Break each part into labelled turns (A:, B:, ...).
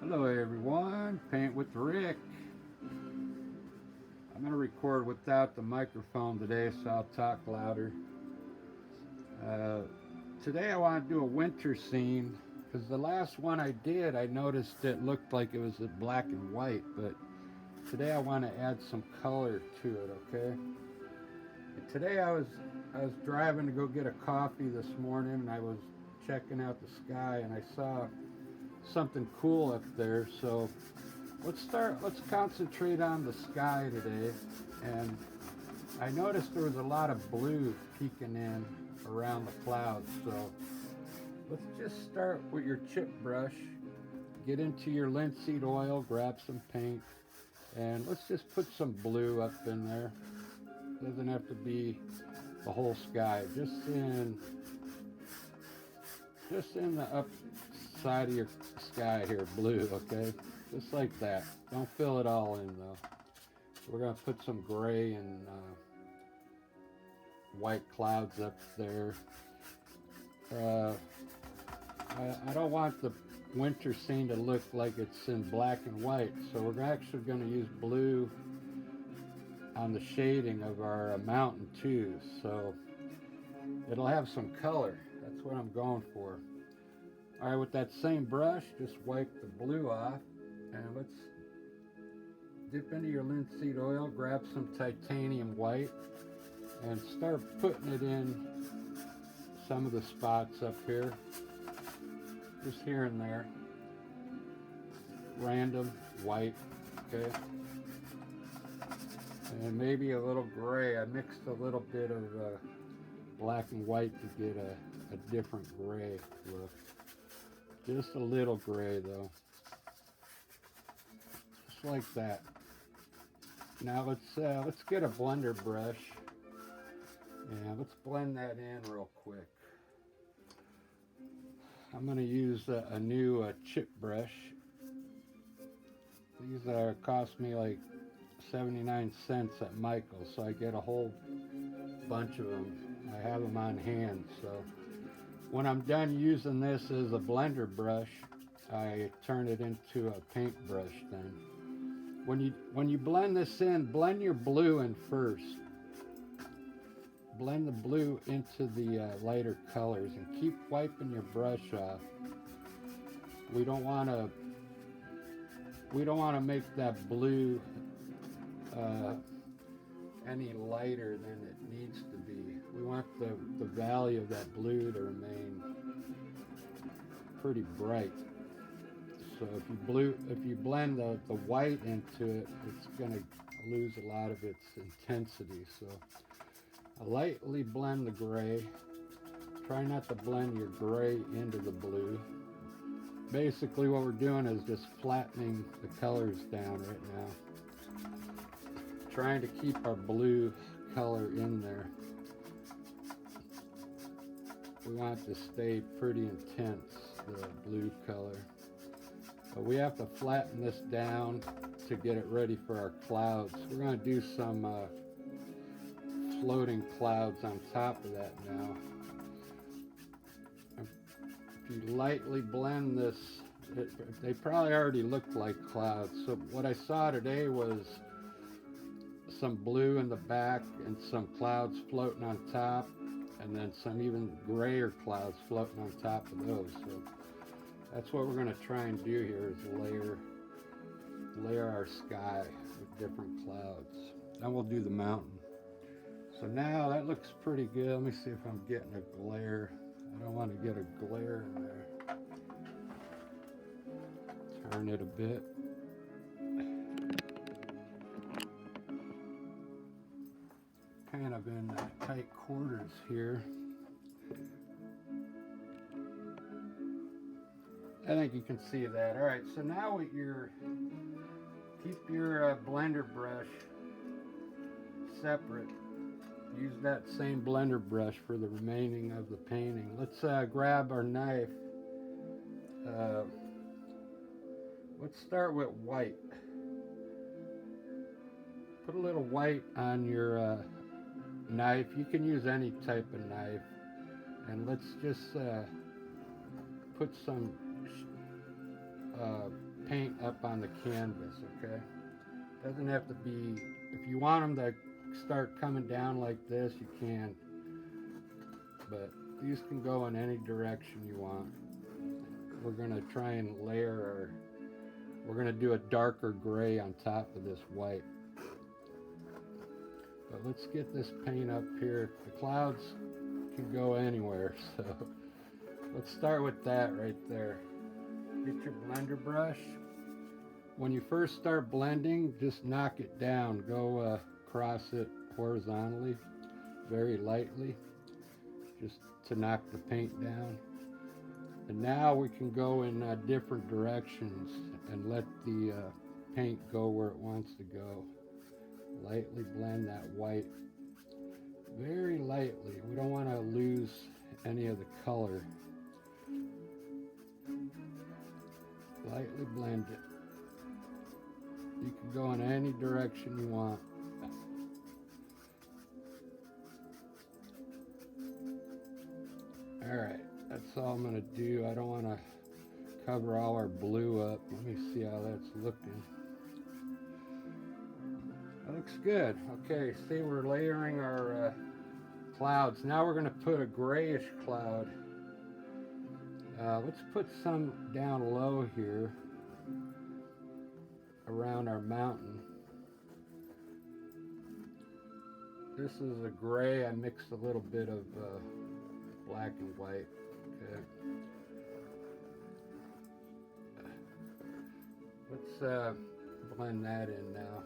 A: Hello everyone, Paint with Rick. I'm going to record without the microphone today, so I'll talk louder. Uh, Today I want to do a winter scene because the last one I did, I noticed it looked like it was black and white, but today I want to add some color to it. Okay. And today I was driving to go get a coffee this morning, and I was checking out the sky, and I saw something cool up there. So let's concentrate on the sky today. And I noticed there was a lot of blue peeking in around the clouds. So let's just start with your chip brush, get into your linseed oil, grab some paint, and let's just put some blue up in there. Doesn't have to be the whole sky, just in the up side of your sky here, blue. Okay, just like that. Don't fill it all in though. We're gonna put some gray and white clouds up there. I don't want the winter scene to look like it's in black and white, so we're actually going to use blue on the shading of our mountain too, so it'll have some color. That's what I'm going for. All right, with that same brush, just wipe the blue off, and let's dip into your linseed oil, grab some titanium white, and start putting it in some of the spots up here, just here and there. Random white, okay? And maybe a little gray. I mixed a little bit of black and white to get a different gray look. Just a little gray though. Just like that. Now let's get a blender brush and let's blend that in real quick. I'm going to use a new chip brush. These cost me like 79 cents at Michael's, so I get a whole bunch of them. I have them on hand, so when I'm done using this as a blender brush, I turn it into a paintbrush then. When you blend this in, blend your blue in first. Blend the blue into the lighter colors and keep wiping your brush off. We don't want to make that blue any lighter than it needs to be. We want the value of that blue to remain pretty bright. So if you blend the white into it, it's going to lose a lot of its intensity. So I lightly blend the gray. Try not to blend your gray into the blue. Basically what we're doing is just flattening the colors down right now. Trying to keep our blue color in there. We want it to stay pretty intense, the blue color. But we have to flatten this down to get it ready for our clouds. We're going to do some floating clouds on top of that now. If you lightly blend this, they probably already look like clouds. So what I saw today was some blue in the back and some clouds floating on top, and then some even grayer clouds floating on top of those. So that's what we're going to try and do here, is layer our sky with different clouds. Then we'll do the mountain. So now that looks pretty good. Let me see if I'm getting a glare. I don't want to get a glare in there. Turn it a bit. Kind of in tight quarters here. I think you can see that. All right, so now keep your blender brush separate. Use that same blender brush for the remaining of the painting. Let's grab our knife. Let's start with white. Put a little white on your knife. You can use any type of knife. And let's just put some paint up on the canvas, okay? Doesn't have to be, if you want them to start coming down like this, you can. But these can go in any direction you want. We're gonna try and layer we're gonna do a darker gray on top of this white. But let's get this paint up here. The clouds can go anywhere, so let's start with that right there. Get your blender brush. When you first start blending, just knock it down. Go across it horizontally, very lightly, just to knock the paint down. And now we can go in different directions and let the paint go where it wants to go. Lightly blend that white, very lightly. We don't want to lose any of the color. Lightly blend it. You can go in any direction you want. Alright, that's all I'm going to do. I don't want to cover all our blue up. Let me see how that's looking. That looks good. Okay, see, we're layering our clouds. Now we're going to put a grayish cloud. Let's put some down low here around our mountain. This is a gray. I mixed a little bit of black and white. Okay. Let's blend that in now.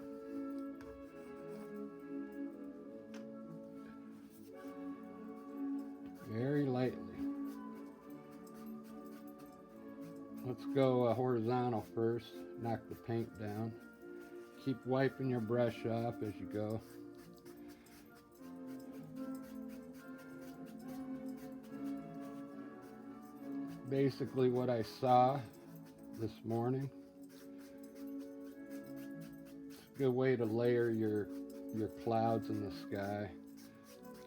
A: Very lightly. Let's go horizontal first. Knock the paint down. Keep wiping your brush off as you go. Basically what I saw this morning. It's a good way to layer your clouds in the sky.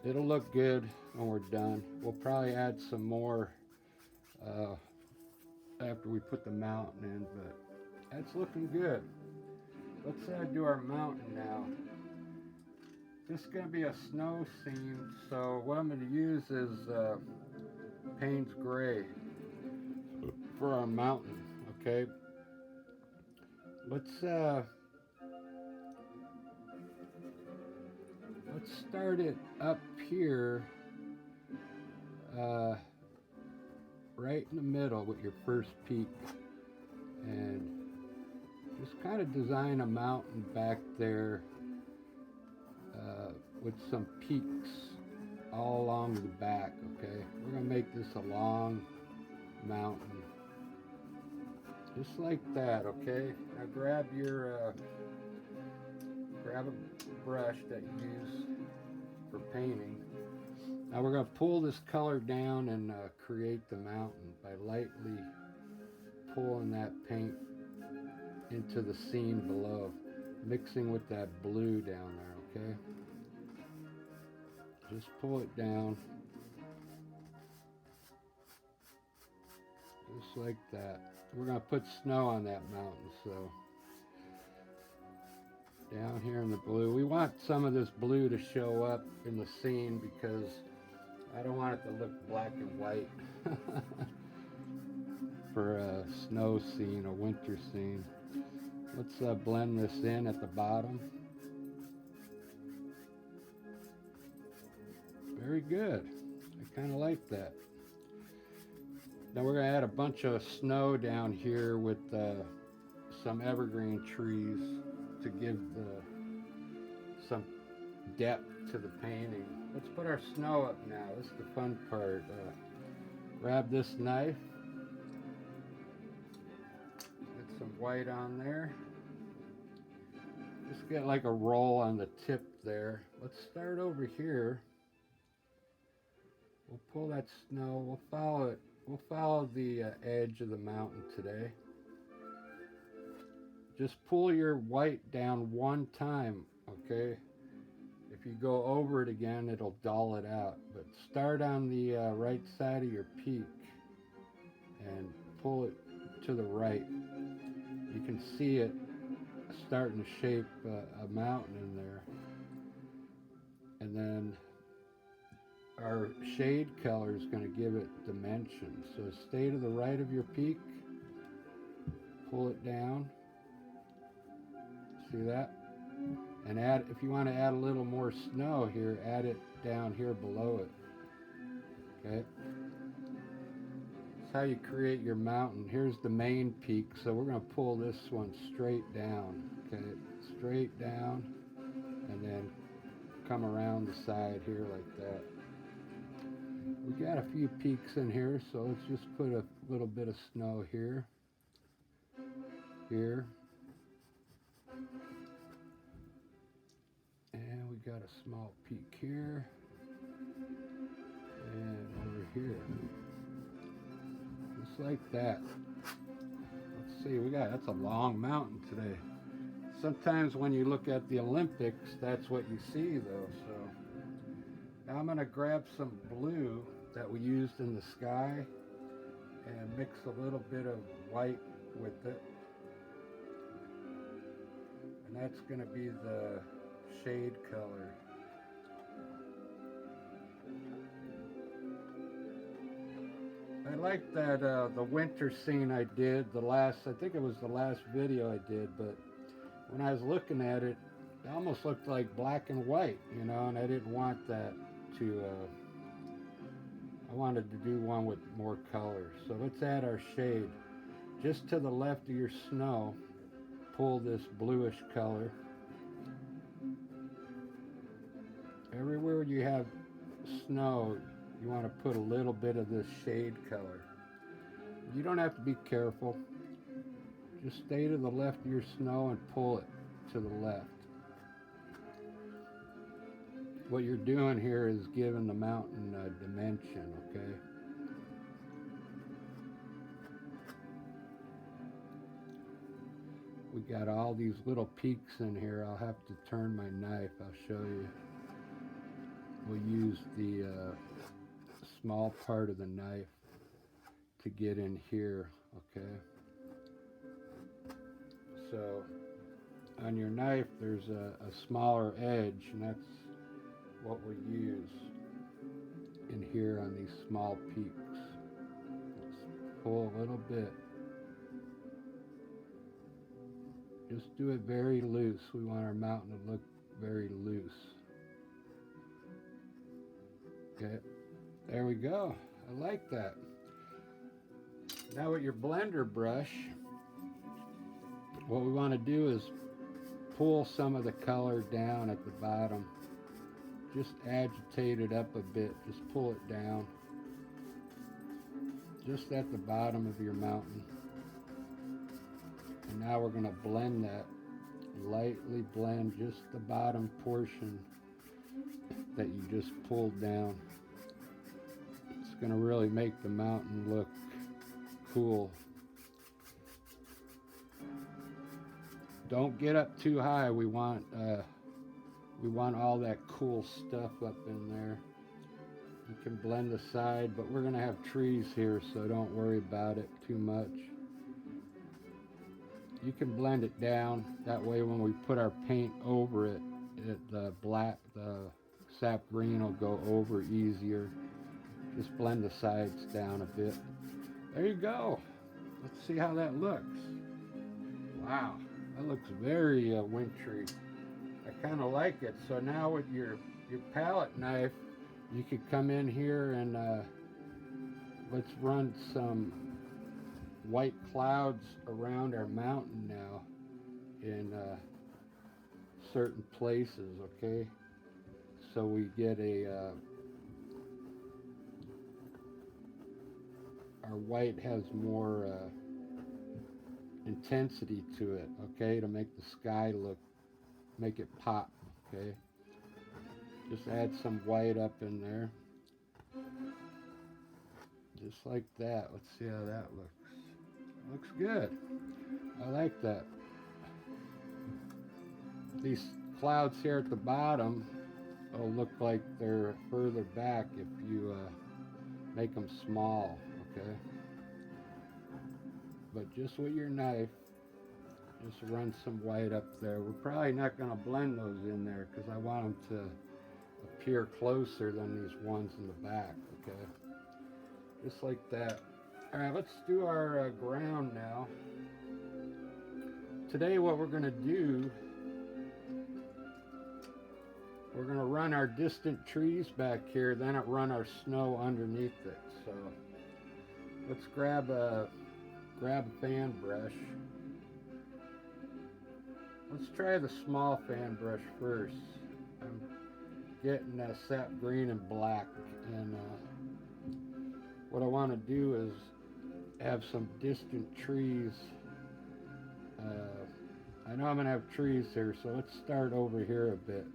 A: It'll look good when we're done. We'll probably add some more after we put the mountain in, but that's looking good. Let's do our mountain now. This is going to be a snow scene, so what I'm going to use is Payne's Gray for our mountain, okay? Let's start it up here, right in the middle with your first peak, and just kind of design a mountain back there with some peaks all along the back, okay? We're going to make this a long mountain. Just like that, okay? Now grab a brush that you use for painting. Now we're going to pull this color down and create the mountain by lightly pulling that paint into the scene below, mixing with that blue down there, okay? Just pull it down, just like that. We're going to put snow on that mountain, so down here in the blue. We want some of this blue to show up in the scene because I don't want it to look black and white for a snow scene, a winter scene. Let's blend this in at the bottom. Very good. I kind of like that. Now we're going to add a bunch of snow down here with some evergreen trees to give some depth to the painting. Let's put our snow up now. This is the fun part. Grab this knife. Get some white on there. Just get like a roll on the tip there. Let's start over here. We'll pull that snow. We'll follow it. We'll follow the edge of the mountain today. Just pull your white down one time, okay? If you go over it again, it'll dull it out. But start on the right side of your peak and pull it to the right. You can see it starting to shape a mountain in there. And then our shade color is going to give it dimension. So stay to the right of your peak, pull it down, see that? And add, if you want to add a little more snow here, add it down here below it. Okay? That's how you create your mountain. Here's the main peak, so we're going to pull this one straight down. Okay, straight down, and then come around the side here like that. We got a few peaks in here, so let's just put a little bit of snow here, here, and we got a small peak here, and over here, just like that. Let's see, that's a long mountain today. Sometimes when you look at the Olympics, that's what you see though. So now I'm going to grab some blue that we used in the sky and mix a little bit of white with it. And that's going to be the shade color. I like that the winter scene I did, I think it was the last video I did, but when I was looking at it, it almost looked like black and white, you know, and I didn't want that to, I wanted to do one with more color. So let's add our shade. Just to the left of your snow, pull this bluish color. Everywhere you have snow, you want to put a little bit of this shade color. You don't have to be careful. Just stay to the left of your snow and pull it to the left. What you're doing here is giving the mountain a dimension, okay? We got all these little peaks in here. I'll have to turn my knife. I'll show you. We'll use the small part of the knife to get in here, okay? So on your knife there's a smaller edge, and that's what we use in here on these small peaks. Let's pull a little bit. Just do it very loose. We want our mountain to look very loose. Okay, there we go. I like that. Now with your blender brush, what we want to do is pull some of the color down at the bottom. Just agitate it up a bit. Just pull it down. Just at the bottom of your mountain. And now we're going to blend that. Lightly blend just the bottom portion that you just pulled down. It's going to really make the mountain look cool. Don't get up too high. We want all that cool stuff up in there. You can blend the side, but we're going to have trees here, so don't worry about it too much. You can blend it down. That way when we put our paint over it, the sap green will go over easier. Just blend the sides down a bit. There you go. Let's see how that looks. Wow, that looks very wintry. I kind of like it. So now with your palette knife, you could come in here and let's run some white clouds around our mountain now in certain places, okay? So we get our white has more intensity to it, okay, to make the sky make it pop, okay? Just add some white up in there. Just like that. Let's see how that looks. Looks good. I like that. These clouds here at the bottom will look like they're further back if you make them small, okay? But just with your knife, Just run some white up there. We're probably not going to blend those in there because I want them to appear closer than these ones in the back, okay? Just like that. All right, let's do our ground now. Today what we're going to do, we're going to run our distant trees back here, then run our snow underneath it. So let's grab a fan brush. Let's try the small fan brush first. I'm getting sap green and black, and what I want to do is have some distant trees. I know I'm going to have trees here, so let's start over here a bit.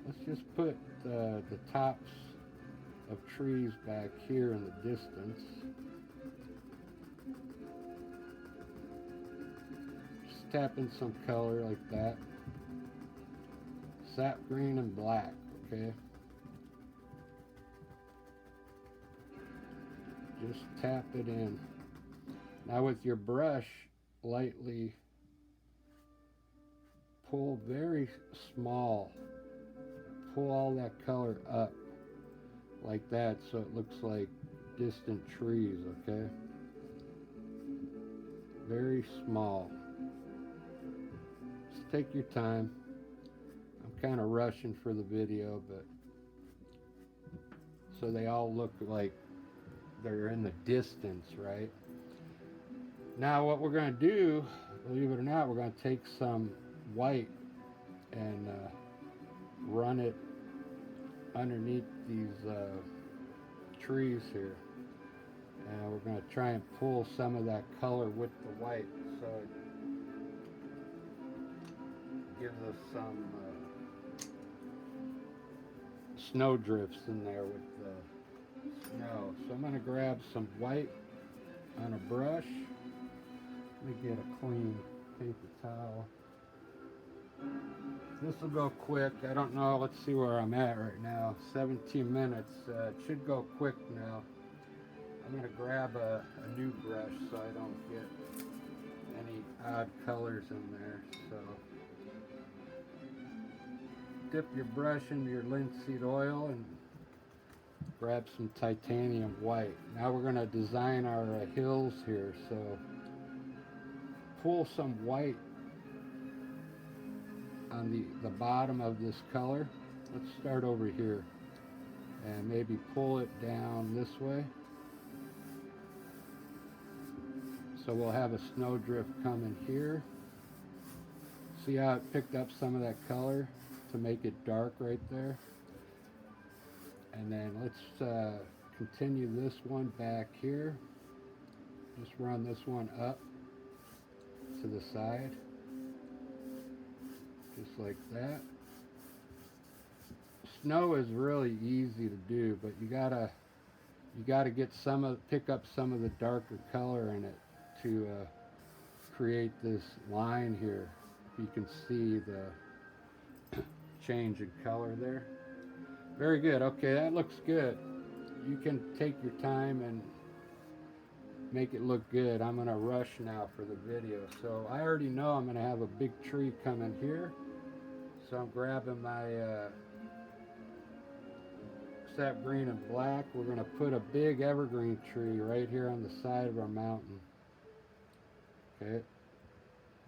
A: Let's just put the tops of trees back here in the distance. Just tap in some color like that. Sap green and black, okay? Just tap it in. Now with your brush, lightly pull very small. Pull all that color up like that so it looks like distant trees, okay? Very small. Just take your time. I'm kind of rushing for the video, but so they all look like they're in the distance, right? Now what we're going to do, believe it or not, we're going to take some white and run it underneath these trees here, and we're going to try and pull some of that color with the white so it gives us some snow drifts in there with the snow. So I'm going to grab some white on a brush. Let me get a clean paper towel. This will go quick. I don't know. Let's see where I'm at right now. 17 minutes. It should go quick now. I'm going to grab a new brush so I don't get any odd colors in there. So dip your brush into your linseed oil and grab some titanium white. Now we're going to design our hills here. So pull some white on the bottom of this color. Let's start over here and maybe pull it down this way. So we'll have a snowdrift coming here. See how it picked up some of that color to make it dark right there? And then let's continue this one back here. Just run this one up to the side. Just like that. Snow is really easy to do, but you gotta get pick up some of the darker color in it to create this line here. You can see the change in color there. Very good. Okay, that looks good. You can take your time and make it look good. I'm gonna rush now for the video. So I already know I'm gonna have a big tree coming here. So I'm grabbing my sap green and black. We're gonna put a big evergreen tree right here on the side of our mountain. Okay.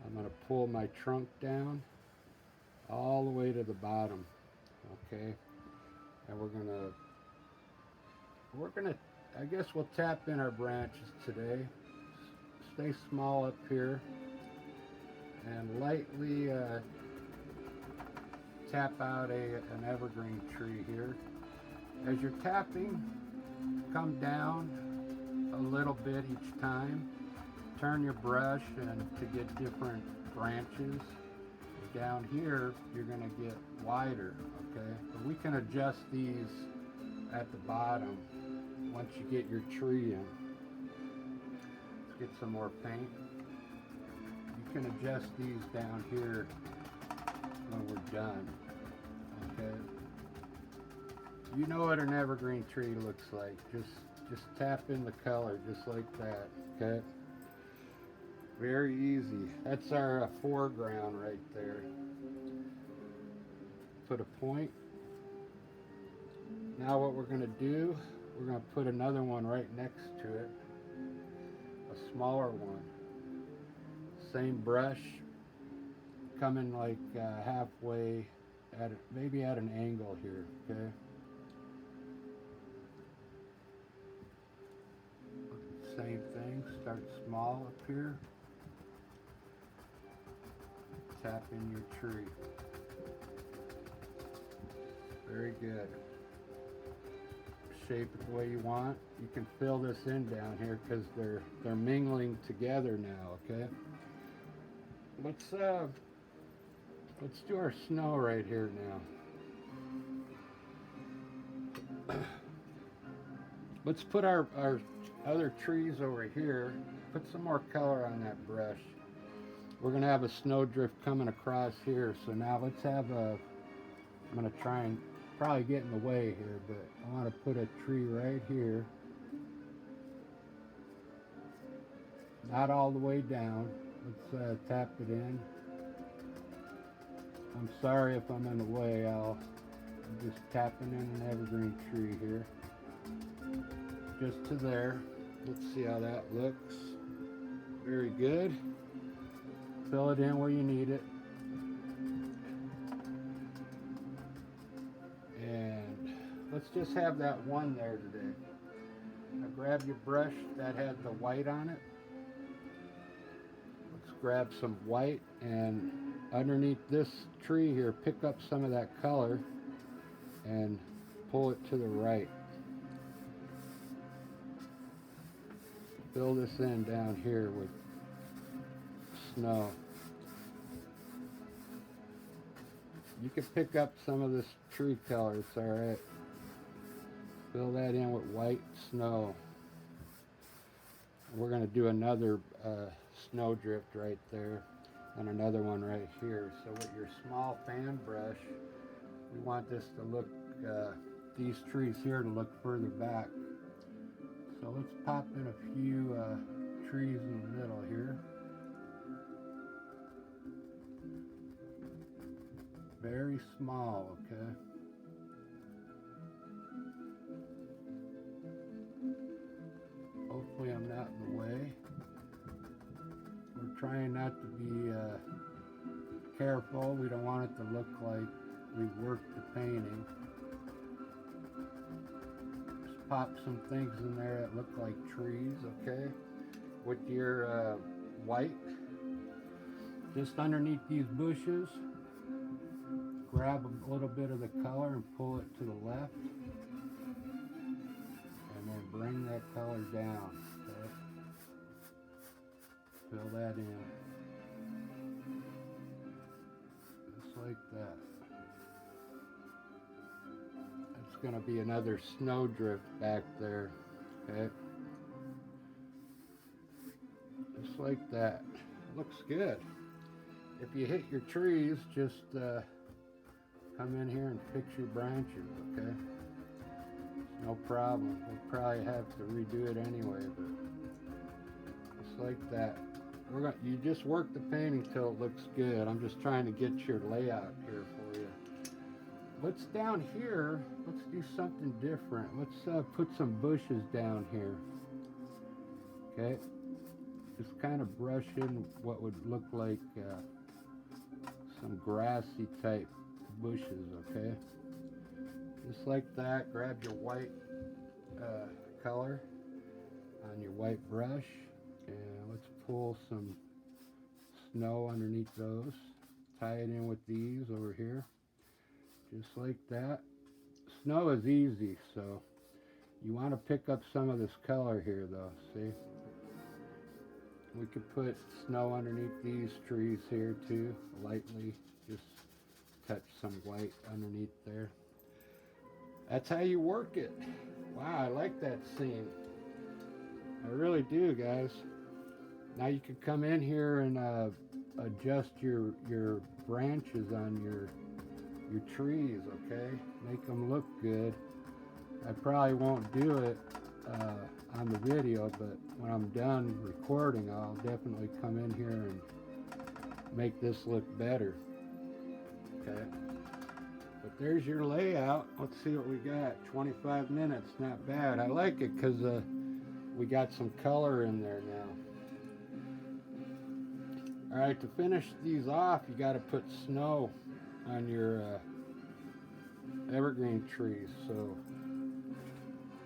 A: I'm gonna pull my trunk down all the way to the bottom. Okay. And we're gonna I guess we'll tap in our branches today. Stay small up here and lightly tap out an evergreen tree here. As you're tapping, come down a little bit each time. Turn your brush and to get different branches. Down here, you're going to get wider, okay? But we can adjust these at the bottom once you get your tree in. Let's get some more paint. You can adjust these down here when we're done, okay? You know what an evergreen tree looks like. Just tap in the color just like that, okay? Very easy. That's our foreground right there. Put a point. Now what we're going to do, we're going to put another one right next to it. A smaller one. Same brush. Coming like halfway, maybe at an angle here, okay? Same thing, start small up here. Tap in your tree. Very good. Shape it the way you want. You can fill this in down here because they're mingling together now, okay? Let's do our snow right here now. Let's put our other trees over here. Put some more color on that brush. We're gonna have a snowdrift coming across here. So now let's have I'm gonna try and probably get in the way here, but I want to put a tree right here. Not all the way down. Let's tap it in. I'm sorry if I'm in the way. I'm just tapping in an evergreen tree here. Just to there. Let's see how that looks. Very good. Fill it in where you need it. And let's just have that one there today. Now grab your brush that had the white on it. Let's grab some white, and underneath this tree here, pick up some of that color and pull it to the right. Fill this in down here with snow. You can pick up some of this tree color, it's alright. Fill that in with white snow. We're going to do another snowdrift right there and another one right here. So with your small fan brush, we want this to look, these trees here to look further back. So let's pop in a few trees in the middle here. Very small, okay? Hopefully I'm not in the way. We're trying not to be careful. We don't want it to look like we worked the painting. Just pop some things in there that look like trees, okay? With your white, just underneath these bushes, grab a little bit of the color and pull it to the left, and then bring that color down, okay? Fill that in, just like that. It's going to be another snowdrift back there, okay? Just like that. Looks good. If you hit your trees, just come in here and fix your branches, okay? No problem. We'll probably have to redo it anyway, but just like that. You just work the painting till it looks good. I'm just trying to get your layout here for you. Let's down here, let's do something different. Let's put some bushes down here, okay? Just kind of brush in what would look like some grassy type bushes, okay? Just like that. Grab your white color on your white brush, and let's pull some snow underneath those. Tie it in with these over here, just like that. Snow is easy, so you want to pick up some of this color here though, see? We could put snow underneath these trees here too, lightly, just touch some white underneath there. That's how you work it. Wow, I like that scene. I really do, guys. Now you can come in here and adjust your branches on your trees, okay? Make them look good. I probably won't do it on the video, but when I'm done recording, I'll definitely come in here and make this look better. Okay, but there's your layout. Let's see what we got. 25 minutes, not bad. I like it because we got some color in there now. All right, to finish these off, you got to put snow on your evergreen trees. So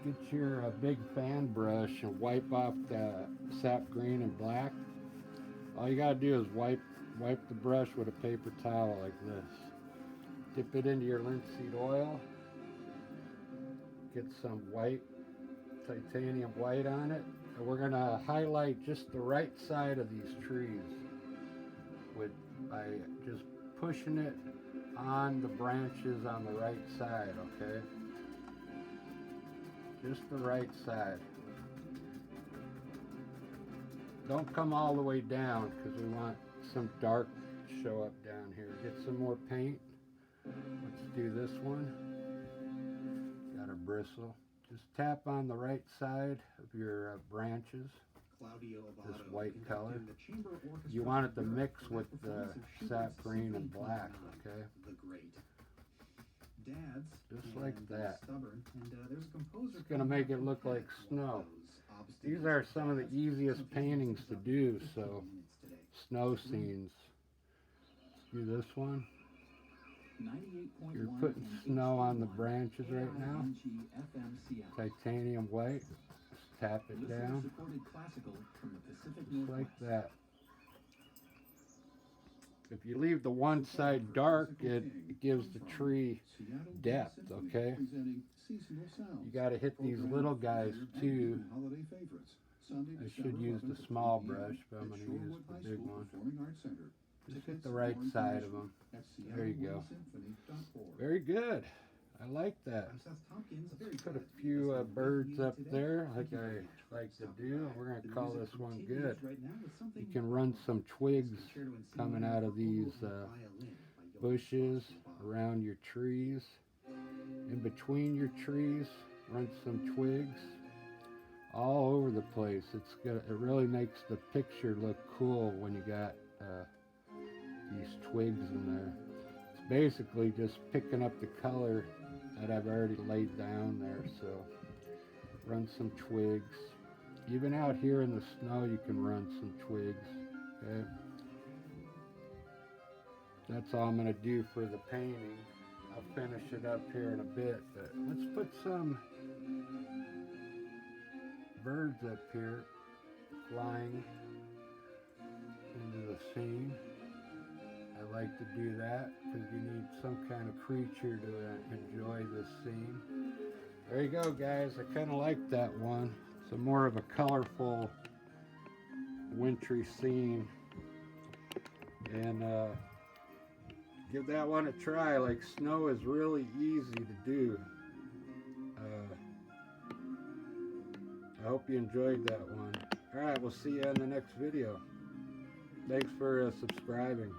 A: get your big fan brush and wipe off the sap green and black. All you got to do is wipe the brush with a paper towel like this. Dip it into your linseed oil. Get some white, titanium white on it. And we're going to highlight just the right side of these trees by just pushing it on the branches on the right side, okay? Just the right side. Don't come all the way down because we want some dark to show up down here. Get some more paint. Let's do this one. Got a bristle. Just tap on the right side of your branches. This white color. You want it to mix with the sap green and black, okay? Just like that. It's going to make it look like snow. These are some of the easiest paintings to do, so snow scenes. Let's do this one. You're putting snow on the branches right now. Titanium white. Just tap it down. Just like that. If you leave the one side dark, it gives the tree depth, okay? You got to hit these little guys too. I should use the small brush, but I'm going to use the big one. Just hit the right side of them. There you go. Very good. I like that. Let's put a few birds up there like I like to do. We're going to call this one good. You can run some twigs coming out of these bushes around your trees. In between your trees, run some twigs all over the place. It really makes the picture look cool when you got these twigs in there. It's basically just picking up the color that I've already laid down there. So run some twigs. Even out here in the snow, you can run some twigs. Okay. That's all I'm going to do for the painting. I'll finish it up here in a bit, but let's put some birds up here flying into the scene. I like to do that because you need some kind of creature to enjoy this scene. There you go, guys. I kind of like that one. It's more of a colorful, wintry scene. And give that one a try. Like, snow is really easy to do. I hope you enjoyed that one. Alright, we'll see you in the next video. Thanks for subscribing.